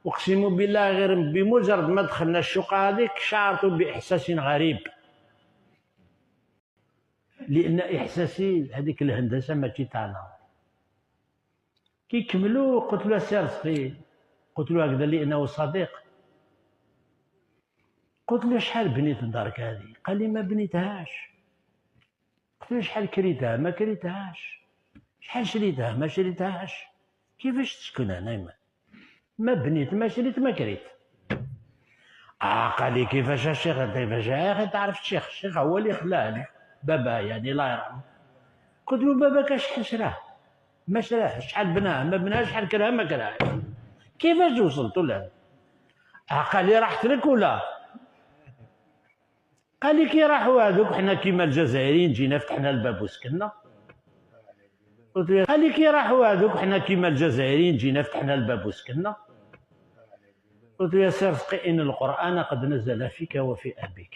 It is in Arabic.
اقسم بالله غير بمجرد ما دخلنا الشقه هذيك شعرت باحساس غريب، لان احساسي هذيك الهندسه ماشي تاعنا. كي كملوا قلت له سير صغير، قلت له هكذا لانه صديق، قلت له شحال بنيت دارك هذه؟ قال لي ما بنيتهاش. قلت له شحال كريتها؟ ما كريتهاش. شحال شريتها؟ ما شريتهاش. كيفاش تسكن هنا؟ ما بنيت ما شريت ما كريت. قال لي كيفاش الشيخ؟ كيفاش يا اخي تعرف الشيخ هو اللي خلاني، بابا يعني الله يرحمه. قلت له باباك شحال شراه؟ ما شراه. شحال بناه؟ ما بناهاش. شحال كراها؟ ما كراهاش. كيفاش وصلتوا له؟ قال لي راح ترك ولا؟ قال لي كي راحوا هذوك حنا كيما الجزائريين جينا فتحنا الباب وسكننا. قلت له قال لي كي راحوا هذوك حنا كيما الجزائريين جينا فتحنا الباب وسكننا. قلت له يا سير سقي ان القران قد نزل فيك وفي ابيك.